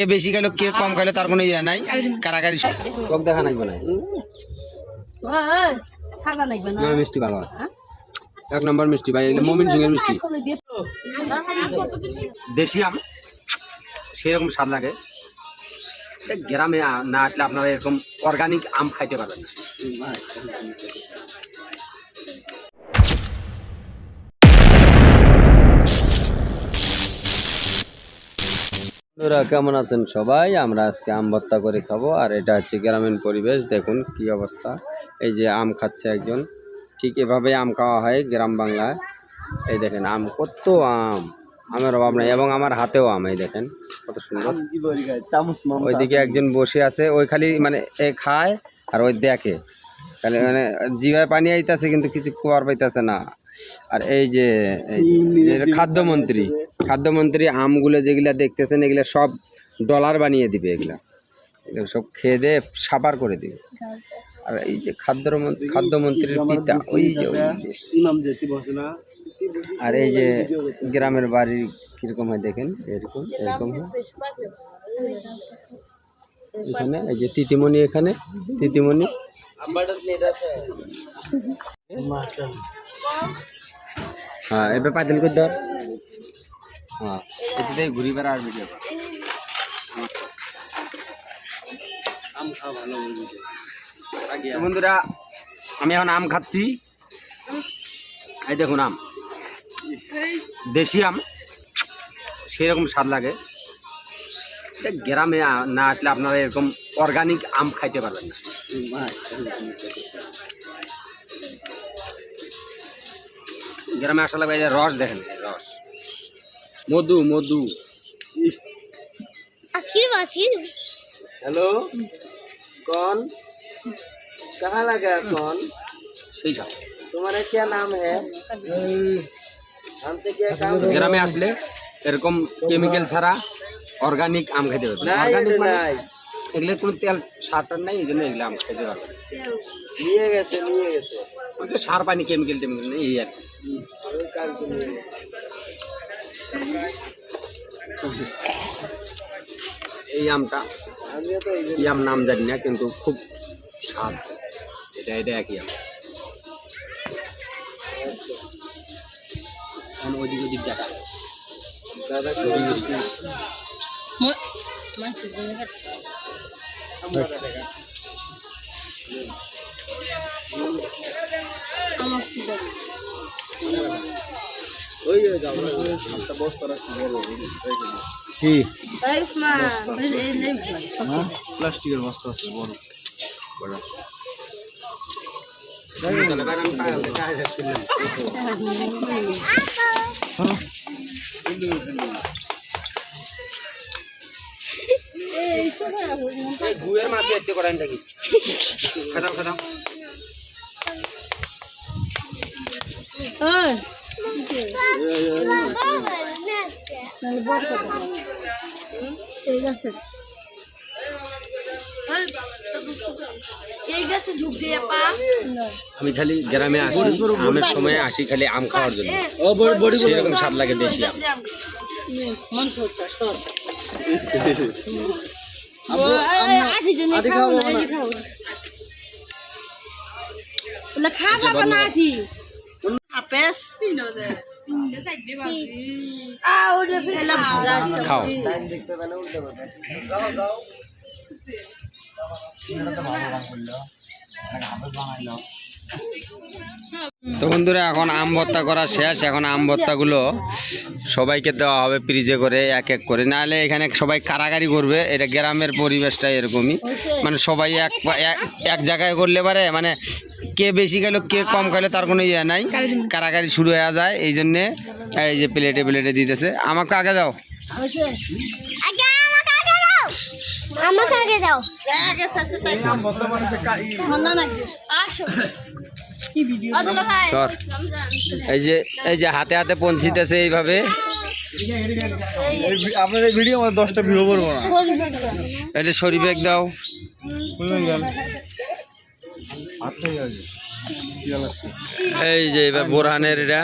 কে বেশি খাইলো কে কম খাইলো তার কোনো ইয়ে নাই, কারাকারি চোখ দেখা নাই না। মিষ্টি ভালো, এক নম্বর মিষ্টি ভাই, মমিন সিং এর মিষ্টি, দেশি আম সেরকম স্বাদ লাগে। গ্রামে না আসলে আপনারা এরকম অর্গানিক আম খাইতে পারবেন না। বন্ধুরা কেমন আছেন সবাই? আমরা আজকে আম ভর্তা করে খাবো, আর এটা হচ্ছে গ্রামীণ পরিবেশ। দেখুন কি অবস্থা, এই যে আম খাচ্ছে একজন, ঠিক এভাবে আম খাওয়া হয় গ্রাম বাংলায়। এই দেখেন আম, কত আম, আমের অভাব নাই, এবং আমার হাতেও আম, এই দেখেন কত সুন্দর। ওইদিকে একজন বসে আছে, ওই খালি মানে এ খায় আর ওই দেখে, খালি মানে জিভায় পানি আইতাছে কিন্তু কিছু খাওয়ার পাইতেছে না। আর এই যে খাদ্যমন্ত্রী আমগুলো যেগুলা দেখতেছেন এগুলা সব ডলার বানিয়ে দিবে, এগুলা সব খেয়ে দিয়ে সাপার করে দিবে। আর এই যে খাদ্যমন্ত্রীর পিতা, ওই যে আর এই যে গ্রামের বাড়ি কিরকম হয় দেখেন, এরকম হয় এখানে। এই যে তিতিমণি, এখানে তিতিমণি, হ্যাঁ এবার পাইতেন করে ধর, হ্যাঁ এটাই ঘুরি বেড়া আর ভিডিও আম খাওয়া ভালো। বন্ধুরা আমি এখন আম খাচ্ছি, এই দেখুন আম, দেশি আম সেরকম স্বাদ লাগে। গ্রামে না আসলে আপনারা এরকম অর্গানিক আম খাইতে পারবেন না। গ্রামে আসা লাগবে, রস দেখেন, রস, মধু মধু। हेलो कौन, कहाँ लगा कौन, सही साहब तुम्हारा क्या नाम है, हमसे क्या काम। গ্রামে আসলে এরকম কেমিক্যাল ছাড়া অর্গানিক আম খেতে পারবে। অর্গানিক মানে এগুলো কোনো তেল সার নাই, এই জন্য এগুলো আম খেতে পারবে। নিয়ে গেছে সার পানি কেমিক্যাল নেই, এই আর এই আমটা কি আম নাম জানি না, কিন্তু খুব স্বাদ। এটা একই আম। ওদিক দেখা কি প্লাস্টিকের বস্তা আছে বড় বড়। গুয়ের মাঝে হচ্ছে করেন থাকি, খাদাম খাদাম। আমি খালি গ্রামে আসি, আমের সময় আসি খালি আম খাওয়ার জন্য, সেরকম স্বাদ লাগে দেশি আম। খাও তো বন্ধুরা এখন আম ভর্তা করা শেষ। এখন আম ভর্তাগুলো সবাইকে দেওয়া হবে ফ্রিজে করে, এক এক করে, নাহলে এখানে সবাই কারাকারি করবে। এটা গ্রামের পরিবেশটা এরকমই, মানে সবাই এক জায়গায় করলে পারে, মানে কে বেশি খাইলো কে কম খাইলো তার কোনো ইয়ে নাই, কারাকারি শুরু হয়ে যায়। এই জন্যে এই যে প্লেটে দিতেছে। আমাকে আগে দাও, এই যে হাতে হাতে পৌঁছিতেছে এইভাবে। আপনাদের ভিডিও 10টা ভিউ করবো না, এটা শরীফেক দাও। এই যে এবার বোরহানের, এটা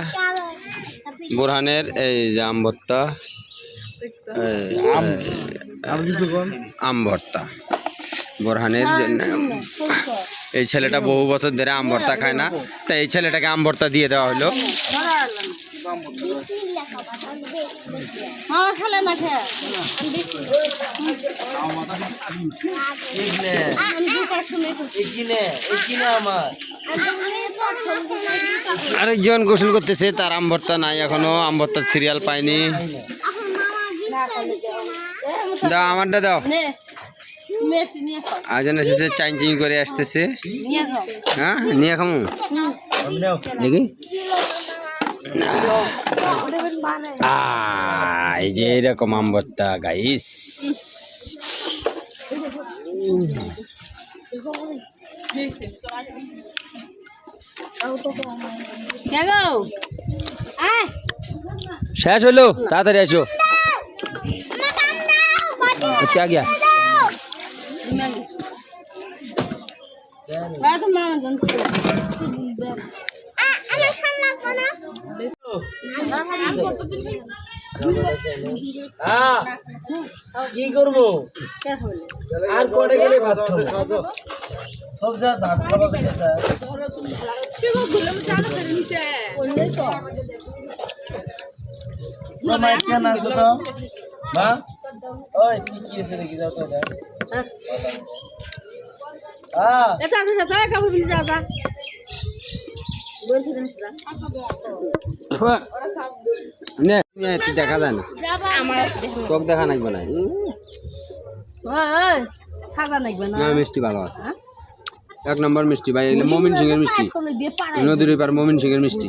বোরহানের এই যে আম ভর্তা, আমি কিছু কোন আম ভর্তা বোরহানের জন্য। এই ছেলেটা বহু বছর ধরে আম ভর্তা খায় না, তাই এই ছেলেটাকে আম ভর্তা দিয়ে দেওয়া হলো। আরেকজন গোসল করতেছে, তার আম ভর্তা নাই এখনো, আম ভর্তার সিরিয়াল পাইনি। দাও আমারটা দাও। আজন এসেছে চাইন চিন করে আসতেছে। হ্যাঁ নিয়ে খামু দেখি। এই যে এরকম আম ভর্তা গাইস। শেষ হলো, তাড়াতাড়ি আসো। क्या गया কি করবো আর কটে গেলে ভাত খাবো সব যা ভাত খাওয়া বেঁচে না আসো তো মা ওই তুই কি এসে দেখি যাও তো দেখা যায় না, তোকে দেখা নাকবে না। না মিষ্টি ভালো আছে, এক নম্বর মিষ্টি ভাই। মমিন সিং এর মিষ্টি, নদীর ওই পার মমিন সিং এর মিষ্টি,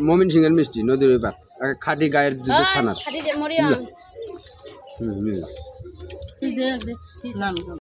মমিন সিং এর মিষ্টি নদীর ওই পার, খাঁটি গায়ের দুধের ছানার।